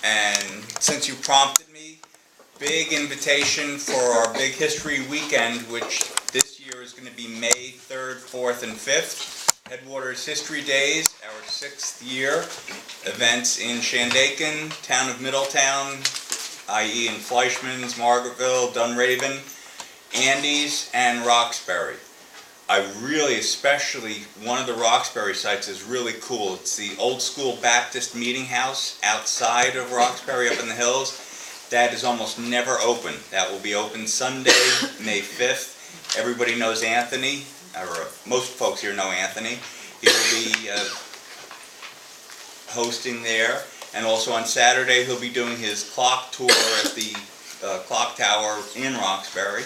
And since you prompted me, big invitation for our big history weekend, which this year is going to be May 3rd, 4th, and 5th. Headwaters History Days, our 6th year. Events in Shandaken, town of Middletown, i.e. in Fleischman's, Margaretville, Dunraven, Andes, and Roxbury. I really, especially, one of the Roxbury sites is really cool. It's the old school Baptist meeting house outside of Roxbury up in the hills. That is almost never open. That will be open Sunday, May 5th. Everybody knows Anthony, or most folks here know Anthony. He will be hosting there. And also on Saturday, he'll be doing his clock tour at the clock tower in Roxbury.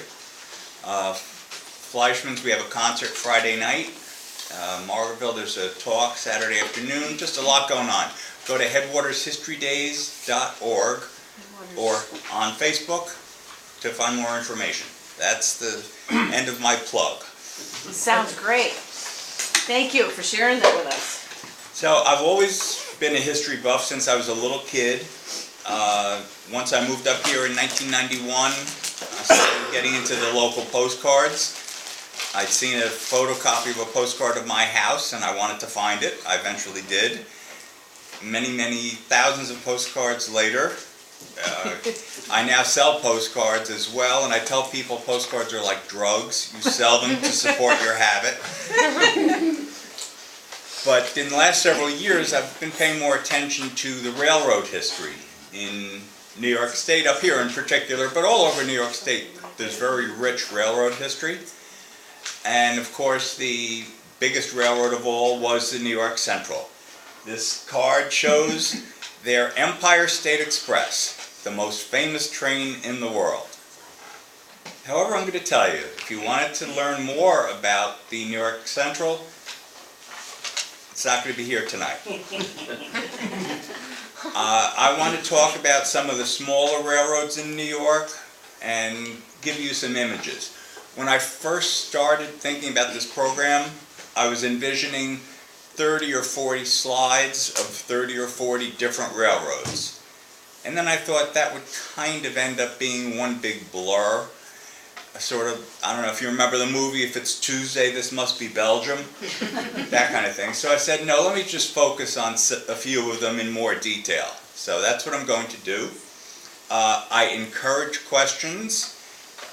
Fleischman's, we have a concert Friday night. Margaretville, there's a talk Saturday afternoon. Just a lot going on. Go to headwatershistorydays.org or on Facebook to find more information. That's the end of my plug. Sounds great. Thank you for sharing that with us. So I've always been a history buff since I was a little kid. Once I moved up here in 1991, I started getting into the local postcards. I'd seen a photocopy of a postcard of my house and I wanted to find it. I eventually did. Many thousands of postcards later, I now sell postcards as well, and I tell people postcards are like drugs. You sell them to support your habit. But in the last several years, I've been paying more attention to the railroad history in New York State, up here in particular, but all over New York State. There's very rich railroad history. And of course, the biggest railroad of all was the New York Central. This card shows their Empire State Express, the most famous train in the world. However, I'm going to tell you, if you wanted to learn more about the New York Central, it's not going to be here tonight. I want to talk about some of the smaller railroads in New York and give you some images. When I first started thinking about this program, I was envisioning 30 or 40 slides of 30 or 40 different railroads. And then I thought that would kind of end up being one big blur. Sort of, I don't know if you remember the movie, If It's Tuesday, This Must Be Belgium, that kind of thing. So I said, no, let me just focus on a few of them in more detail. So that's what I'm going to do. I encourage questions,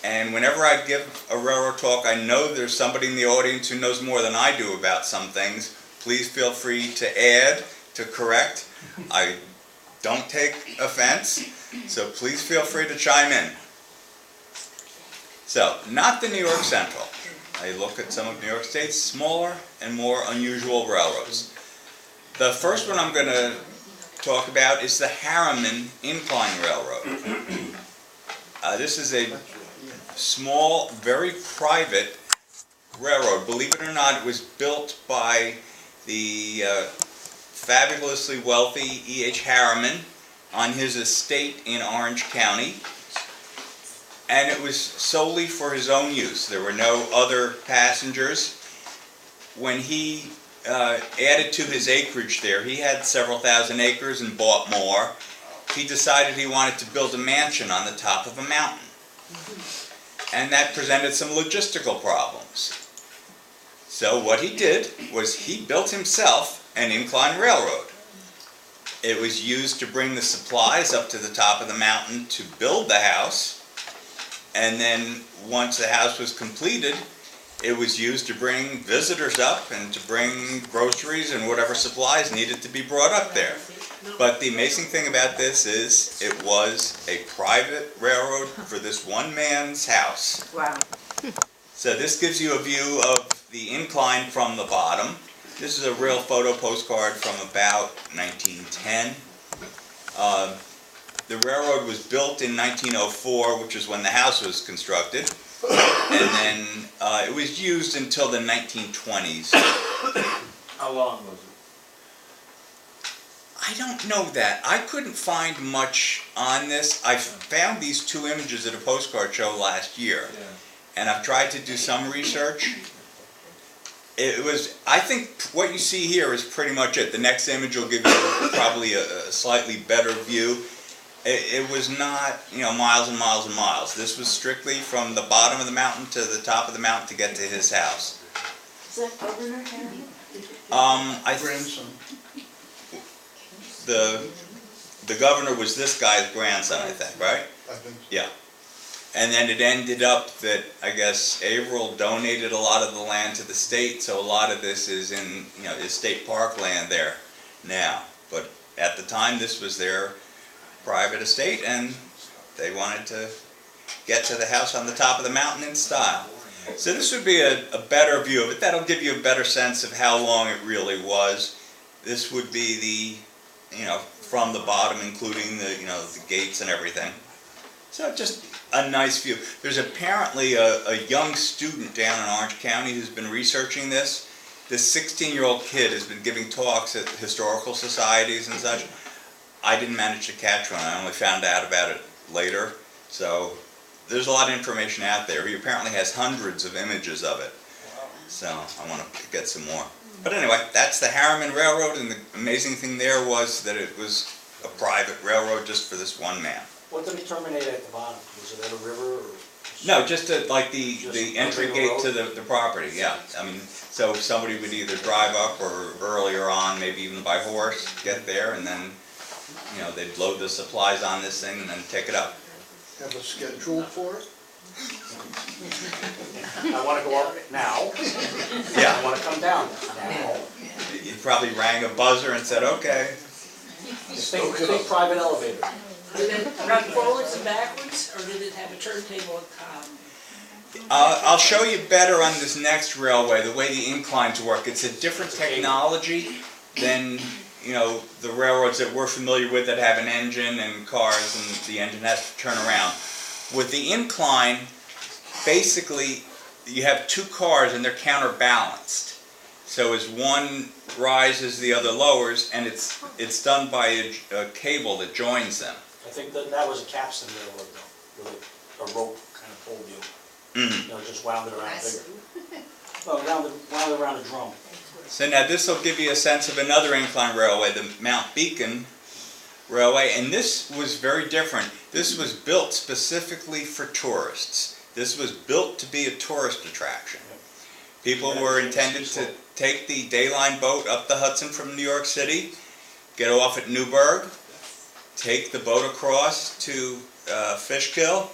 and whenever I give a railroad talk, I know there's somebody in the audience who knows more than I do about some things. Please feel free to add, to correct. I don't take offense, so please feel free to chime in. So, not the New York Central. I look at some of New York State's smaller and more unusual railroads. The first one I'm going to talk about is the Harriman Incline Railroad. This is a small, very private railroad. Believe it or not, it was built by the fabulously wealthy E.H. Harriman on his estate in Orange County. And it was solely for his own use. There were no other passengers. When he added to his acreage there, he had several thousand acres and bought more. He decided he wanted to build a mansion on the top of a mountain. And that presented some logistical problems. So what he did was he built himself an incline railroad. It was used to bring the supplies up to the top of the mountain to build the house. And then once the house was completed, it was used to bring visitors up and to bring groceries and whatever supplies needed to be brought up there. But the amazing thing about this is it was a private railroad for this one man's house. Wow. So this gives you a view of the incline from the bottom. This is a real photo postcard from about 1910. The railroad was built in 1904, which is when the house was constructed, and then it was used until the 1920s. How long was it? I don't know that. I couldn't find much on this. I found these two images at a postcard show last year, and I've tried to do some research. It was, I think what you see here is pretty much it. The next image will give you probably a slightly better view. It was not, miles and miles and miles. This was strictly from the bottom of the mountain to the top of the mountain to get to his house. Is that Governor Harry? Grandson. The governor was this guy's grandson, I think, right? I think so. Yeah. And then it ended up that, I guess, Averill donated a lot of the land to the state, so a lot of this is in, is state park land there now. But at the time, this was their private estate, and they wanted to get to the house on the top of the mountain in style. So this would be a better view of it. That'll give you a better sense of how long it really was. This would be the, from the bottom, including the, the gates and everything. So just a nice view. There's apparently a young student down in Orange County who's been researching this. This 16-year-old kid has been giving talks at historical societies and such. I didn't manage to catch one. I only found out about it later. So there's a lot of information out there. He apparently has hundreds of images of it. So I want to get some more. But anyway, that's the Harriman Railroad, and the amazing thing there was that it was a private railroad just for this one man. What did it terminate at the bottom? Was it at a river or? No, just like the Just entry entering the gate road? to the property, yeah. I mean, so somebody would either drive up or earlier on, maybe even by horse, get there, and then, they'd load the supplies on this thing and then take it up. Have a schedule for it? I want to go up now. Yeah. I want to come down now. You probably rang a buzzer and said, okay. Think private elevator. Did it run forwards and backwards, or did it have a turntable at the top? I'll show you better on this next railway, the way the inclines work. It's a different technology than, the railroads that we're familiar with that have an engine and cars and the engine has to turn around. With the incline, basically, you have two cars and they're counterbalanced. So as one rises, the other lowers, and it's done by a cable that joins them. I think that was a capstan railroad though, with a rope kind of pulled you. Just wound it around bigger. Well, wound it around a drum. So now this will give you a sense of another incline railway, the Mount Beacon Railway, and this was very different. This was built specifically for tourists. This was built to be a tourist attraction. People were intended to take the Dayline boat up the Hudson from New York City, get off at Newburgh, take the boat across to Fishkill,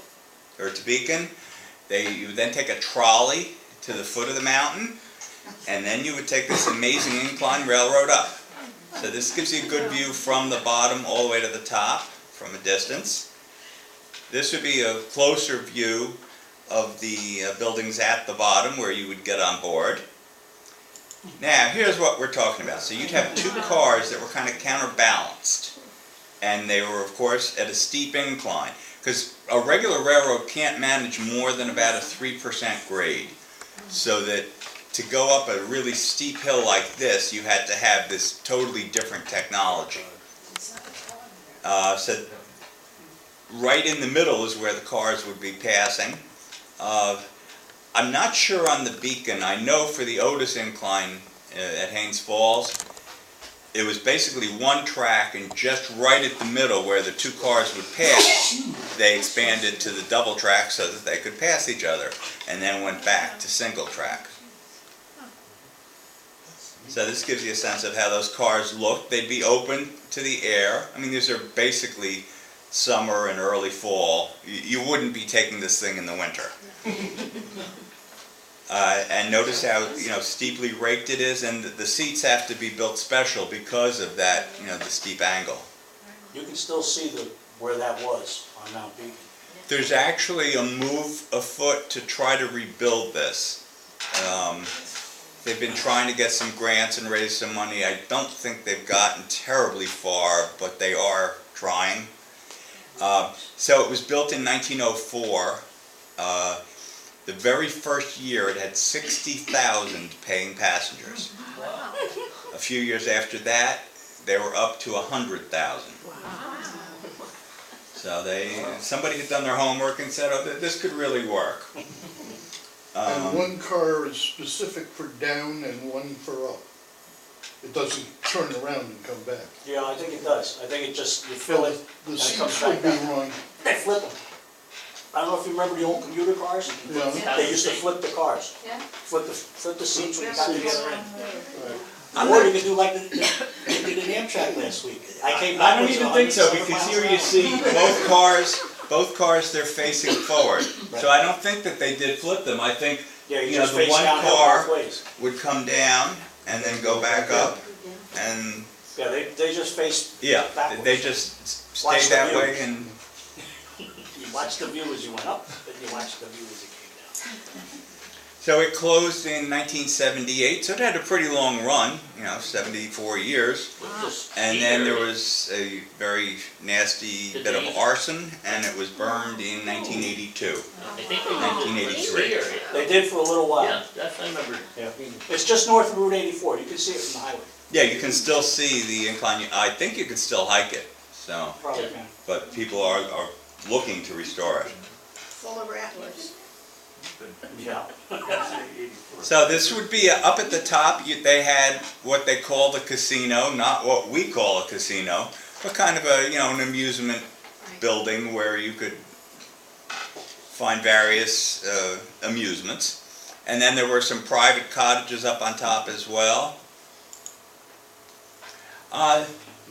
or to Beacon. You would then take a trolley to the foot of the mountain, and then you would take this amazing incline railroad up. So this gives you a good view from the bottom all the way to the top from a distance. This would be a closer view of the buildings at the bottom where you would get on board. Now, here's what we're talking about. So you'd have two cars that were kind of counterbalanced, and they were, of course, at a steep incline, because a regular railroad can't manage more than about a 3% grade. So that to go up a really steep hill like this, you had to have this totally different technology. So right in the middle is where the cars would be passing. I'm not sure on the Beacon. I know for the Otis incline at Haynes Falls, it was basically one track, and just right at the middle where the two cars would pass, they expanded to the double track so that they could pass each other, and then went back to single track. So this gives you a sense of how those cars looked. They'd be open to the air. I mean, these are basically summer and early fall. You wouldn't be taking this thing in the winter. And notice how steeply raked it is, and the seats have to be built special because of that, the steep angle. You can still see where that was on Mount Beacon. There's actually a move afoot to try to rebuild this. They've been trying to get some grants and raise some money. I don't think they've gotten terribly far, but they are trying. So it was built in 1904. The very first year it had 60,000 paying passengers. A few years after that, they were up to 100,000. So somebody had done their homework and said, oh, this could really work. And one car is specific for down and one for up. It doesn't turn around and come back. Yeah, I think it does. I think it just, you fill it, The and it comes seats back would be down. wrong. They flip them. I don't know if you remember the old commuter cars? Yeah. They used to flip the cars. Yeah. Flip the seats when you got to the other end. I'm Or not- you could do like they did in Amtrak last week. I came I don't backwards even think so, 107 because miles here an you hour. see both cars, they're facing forward. So I don't think that they did flip them. I think, Yeah, you you know, just the face one downhill car both ways. would come down and then go back up, and, Yeah, they just face yeah, backwards. they just Watch stayed the that view. way, and You watched the view as you went up, and you watched the view as you came down. so it closed in 1978, so it had a pretty long run, you know, 74 years. Just- And then there was a very nasty bit of arson, and it was burned in 1982. I think they 1983. Here, They did for a little while. yeah, that's, I remember. Yeah. It's just north of Route 84. You can see it from the highway. Yeah, you can still see the incline. I think you can still hike it. So, Probably Yeah. can. but people are looking to restore it. Full of rattlers. Yeah. So this would be up at the top. They had what they call the casino, not what we call a casino, but kind of a, you know, an amusement building where you could find various amusements. And then there were some private cottages up on top as well.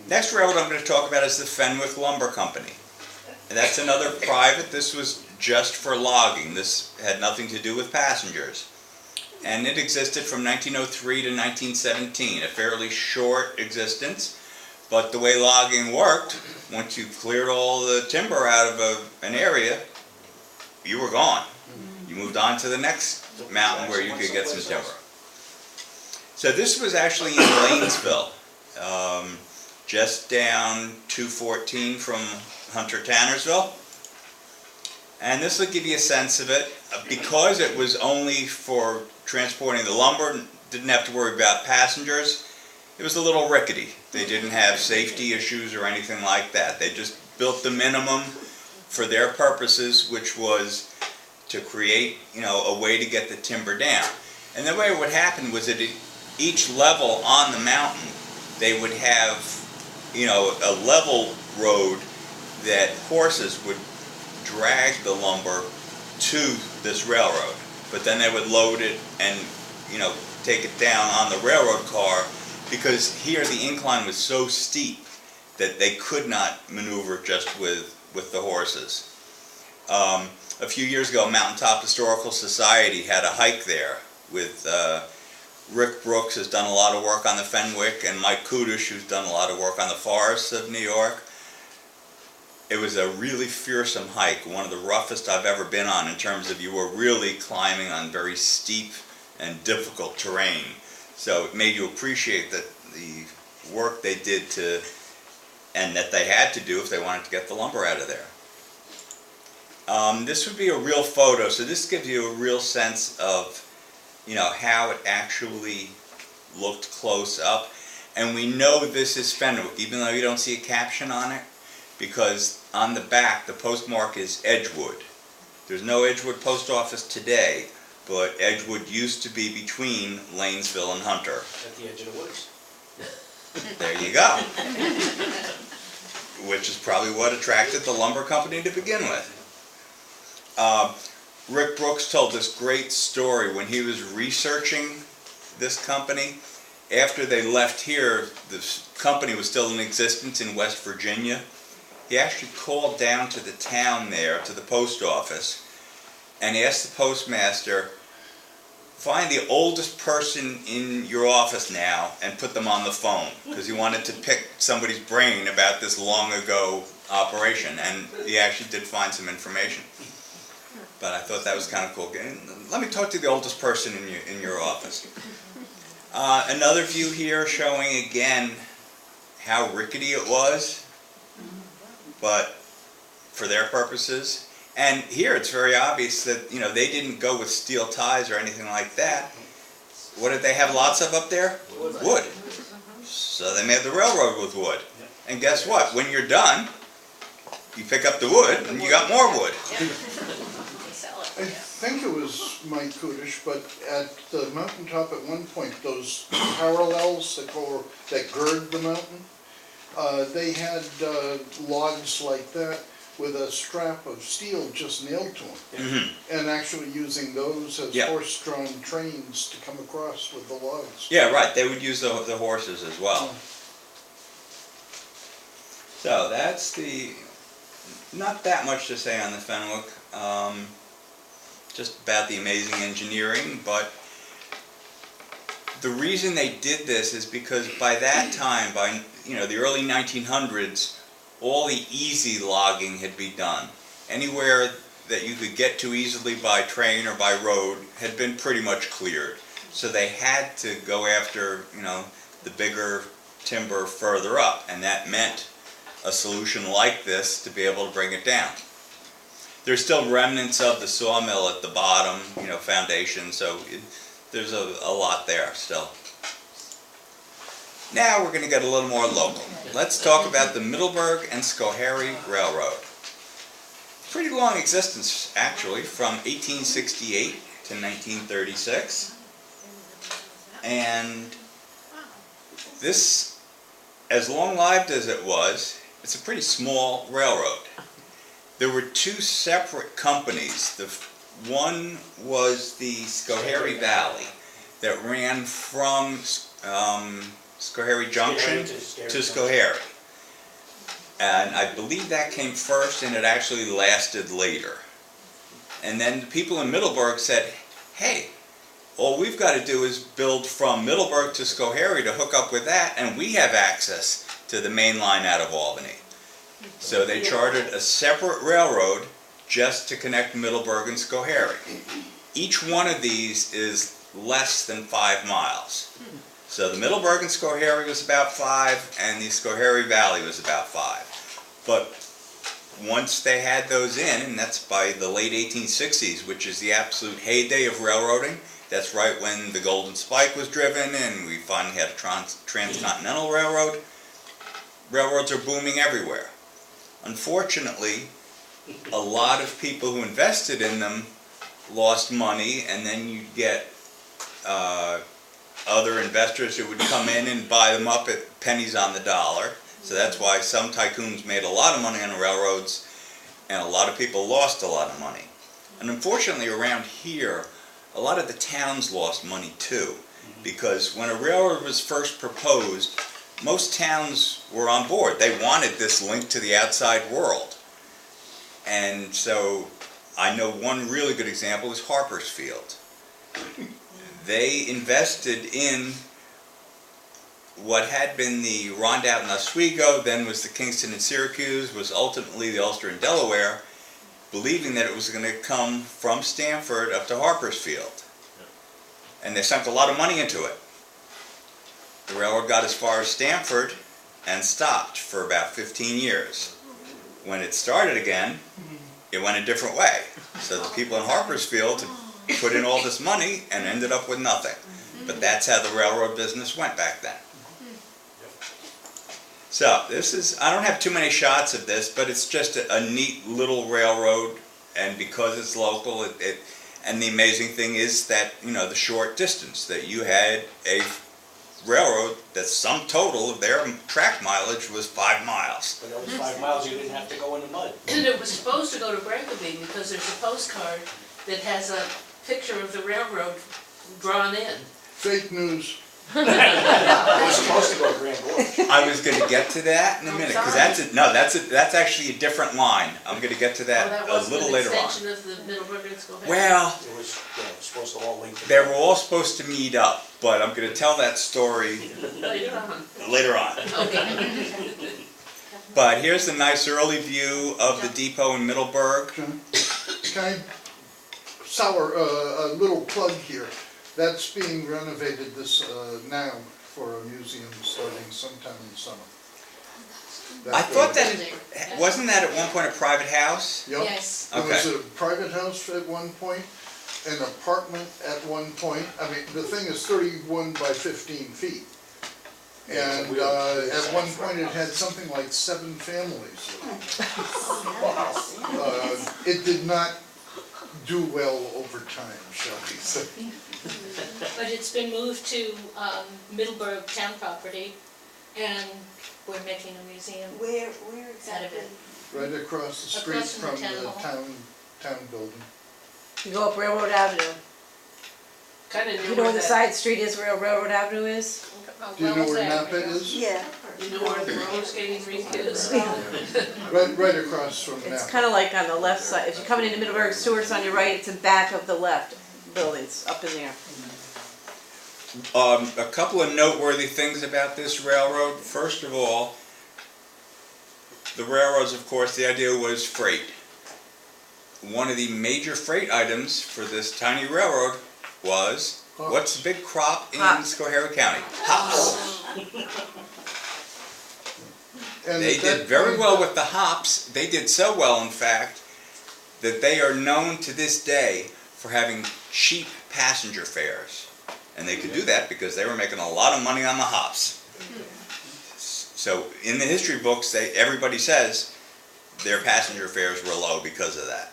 Next railroad I'm going to talk about is the Fenwick Lumber Company. And that's another private. This was just for logging. This had nothing to do with passengers. And it existed from 1903 to 1917, a fairly short existence. But the way logging worked, once you cleared all the timber out of an area, you were gone. You moved on to the next mountain where you could get some timber. So this was actually in Lanesville, just down 214 from Hunter Tannersville. And this will give you a sense of it. Because it was only for transporting the lumber, didn't have to worry about passengers, it was a little rickety. They didn't have safety issues or anything like that. They just built the minimum for their purposes, which was to create, you know, a way to get the timber down. And the way it would happen was that at each level on the mountain, they would have, you know, a level road that horses would drag the lumber to this railroad. But then they would load it and, you know, take it down on the railroad car, because here the incline was so steep that they could not maneuver just with the horses. A few years ago, Mountaintop Historical Society had a hike there with Rick Brooks, has done a lot of work on the Fenwick, and Mike Kudish, who's done a lot of work on the forests of New York. It was a really fearsome hike, one of the roughest I've ever been on in terms of you were really climbing on very steep and difficult terrain. So it made you appreciate the work they did to, and that they had to do if they wanted to get the lumber out of there. This would be a real photo, so this gives you a real sense of, you know, how it actually looked close up. And we know this is Fenwick, even though you don't see a caption on it, because on the back the postmark is Edgewood. There's no Edgewood post office today, but Edgewood used to be between Lanesville and Hunter. At the edge of the woods. There you go. Which is probably what attracted the lumber company to begin with. Rick Brooks told this great story when he was researching this company. After they left here, this company was still in existence in West Virginia. He actually called down to the town there, to the post office, and asked the postmaster, find the oldest person in your office now and put them on the phone, because he wanted to pick somebody's brain about this long ago operation, and he actually did find some information. But I thought that was kind of cool. Let me talk to the oldest person in your office. Another view here showing again how rickety it was, but for their purposes. And here it's very obvious that, you know, they didn't go with steel ties or anything like that. What did they have lots of up there? Wood. So they made the railroad with wood. And guess what? When you're done, you pick up the wood and you got more wood. sell it. I think it was Mike Kudish, but at the mountaintop at one point, those parallels that gird the mountain, they had logs like that with a strap of steel just nailed to them. Mhm. And actually using those as Yeah. horse-drawn trains to come across with the logs. Yeah, right, they would use the horses as well. So that's not that much to say on the Fenwick, just about the amazing engineering, but the reason they did this is because by that time, by the early 1900s, all the easy logging had been done. Anywhere that you could get to easily by train or by road had been pretty much cleared. So they had to go after, the bigger timber further up, and that meant a solution like this to be able to bring it down. There's still remnants of the sawmill at the bottom, foundation, so there's a lot there still. Now we're going to get a little more local. Let's talk about the Middleburg and Schoharie Railroad. Pretty long existence, actually, from 1868 to 1936. And this, as long-lived as it was, it's a pretty small railroad. There were two separate companies. The one was the Schoharie Valley that ran from Schoharie Junction to Schoharie. And I believe that came first, and it actually lasted later. And then the people in Middleburg said, hey, all we've got to do is build from Middleburg to Schoharie to hook up with that, and we have access to the main line out of Albany. So they chartered a separate railroad just to connect Middleburg and Schoharie. Each one of these is less than 5 miles. So the Middleburg and Schoharie was about 5, and the Schoharie Valley was about 5. But once they had those in, and that's by the late 1860s, which is the absolute heyday of railroading, that's right when the Golden Spike was driven and we finally had a transcontinental railroad. Railroads are booming everywhere. Unfortunately, a lot of people who invested in them lost money, and then you get other investors who would come in and buy them up at pennies on the dollar. So that's why some tycoons made a lot of money on the railroads, and a lot of people lost a lot of money. And unfortunately around here, a lot of the towns lost money too, because when a railroad was first proposed, most towns were on board. They wanted this link to the outside world. And so I know one really good example is Harpersfield. They invested in what had been the Rondout and Oswego, then was the Kingston and Syracuse, was ultimately the Ulster and Delaware, believing that it was going to come from Stamford up to Harpersfield. And they sunk a lot of money into it. The railroad got as far as Stamford and stopped for about 15 years. When it started again, it went a different way. So the people in Harpersfield put in all this money and ended up with nothing. But that's how the railroad business went back then. So this is, I don't have too many shots of this, but it's just a neat little railroad, and because it's local, and the amazing thing is that, the short distance, that you had a railroad that sum total of their track mileage was 5 miles. But that was 5 miles, you didn't have to go in the mud. And it was supposed to go to Brankeby because there's a postcard that has a picture of the railroad drawn in. Fake news. It was supposed to go to Grand Gorge. I was going to get to that in a minute, because that's actually a different line. I'm going to get to that a little later on. That wasn't an extension of the Middleburg and Schoharie? Well, It was supposed to all link they together. were all supposed to meet up, but I'm going to tell that story later on. Okay. But here's a nice early view of the depot in Middleburg. Can I sour a little plug here? That's being renovated now for a museum starting sometime in the summer. I thought wasn't that at one point a private house? Yep. Yes. It was Okay. a private house at one point, an apartment at one point. I mean, the thing is 31 by 15 feet. Yeah, it's a And weird at size one for a point it house. had something like 7 families living there. It did not do well over time, shall we say. But it's been moved to Middleburg town property, and we're making a museum Where out of it. Right across the street Across from from the the town town building. You go up Railroad Avenue. Kind of You know where the side street is where Railroad Avenue is? Do you know where Napa is? Yeah. You know where the roller skating rink is? Right across from It's Napa. kind of like on the left side. If you're coming into Middleburg, Stewart's on your right, it's in back of the left buildings, up in there. A couple of noteworthy things about this railroad. First of all, the railroads, of course, the idea was freight. One of the major freight items for this tiny railroad was, what's the big crop in Hops. Schoharie County? Hops. And They at did that very point, well with the hops. They did so well, in fact, that they are known to this day for having cheap passenger fares. And they could do that because they were making a lot of money on the hops. So in the history books, everybody says their passenger fares were low because of that.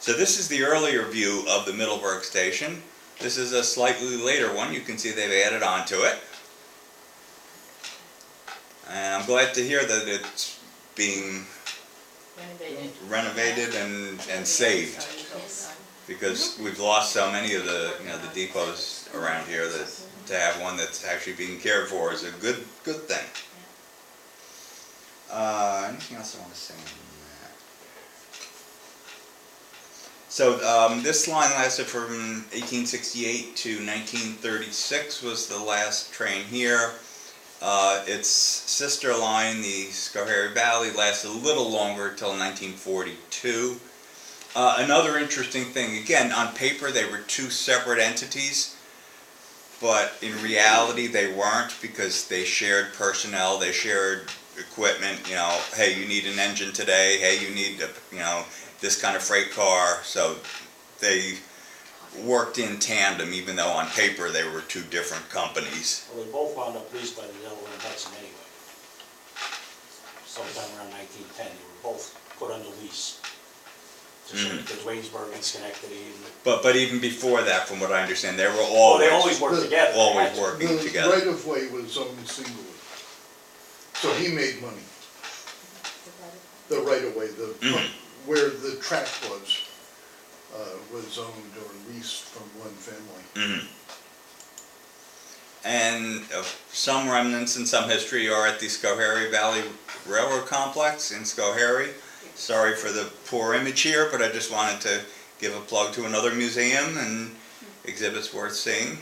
So this is the earlier view of the Middleburg station. This is a slightly later one. You can see they've added on to it. And I'm glad to hear that it's being renovated and saved, because we've lost so many of the the depots around here that to have one that's actually being cared for is a good thing. Anything else I want to say on that? So this line lasted from 1868 to 1936 was the last train here. Its sister line, the Schoharie Valley, lasted a little longer till 1942. Another interesting thing, again, on paper they were two separate entities, but in reality they weren't, because they shared personnel, they shared equipment. Hey, you need an engine today, hey, you need this kind of freight car. So they worked in tandem, even though on paper they were two different companies. Well, they both wound up leased by the Delaware and Hudson anyway. Sometime around 1910, they were both put under lease. Just like the Waynesburg and Schenectady. But even before that, from what I understand, they were always, They always worked together. always working The together. right-of-way was owned singly. So he made money. The right-of-way, where the track was owned or leased from one family. And some remnants and some history are at the Schoharie Valley Railroad Complex in Schoharie. Sorry for the poor image here, but I just wanted to give a plug to another museum and exhibits worth seeing.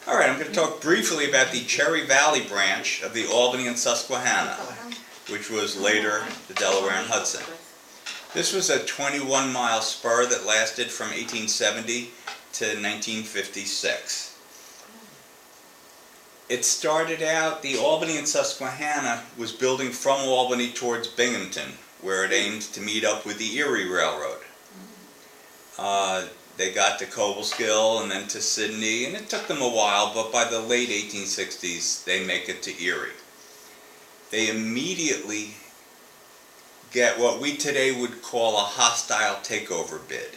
All right, I'm going to talk briefly about the Cherry Valley branch of the Albany and Susquehanna, which was later the Delaware and Hudson. This was a 21-mile spur that lasted from 1870 to 1956. It started out, the Albany and Susquehanna was building from Albany towards Binghamton, where it aimed to meet up with the Erie Railroad. They got to Cobleskill and then to Sydney, and it took them a while, but by the late 1860s, they make it to Erie. They immediately get what we today would call a hostile takeover bid.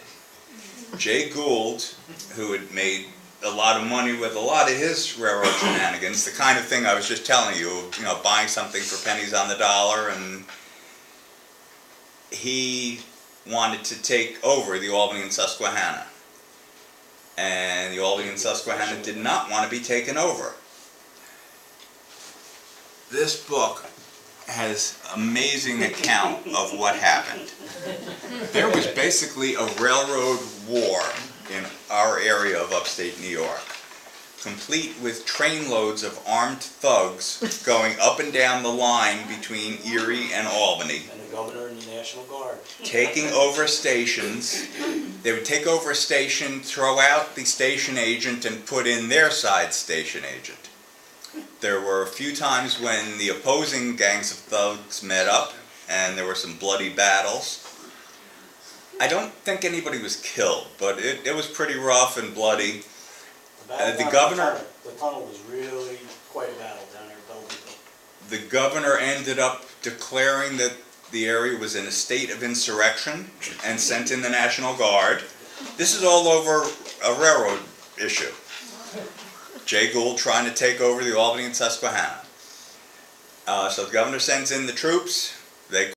Jay Gould, who had made a lot of money with a lot of his railroad shenanigans, the kind of thing I was just telling you, buying something for pennies on the dollar, and he wanted to take over the Albany and Susquehanna. And the Albany and Susquehanna did not want to be taken over. This book has amazing account of what happened. There was basically a railroad war in our area of upstate New York, complete with trainloads of armed thugs going up and down the line between Erie and Albany. And the governor and the National Guard. Taking over stations. They would take over a station, throw out the station agent, and put in their side station agent. There were a few times when the opposing gangs of thugs met up, and there were some bloody battles. I don't think anybody was killed, but it was pretty rough and bloody. The governor... The tunnel was really quite a battle down there at Belleville. The governor ended up declaring that the area was in a state of insurrection and sent in the National Guard. This is all over a railroad issue. Jay Gould trying to take over the Albany and Susquehanna. So the governor sends in the troops. They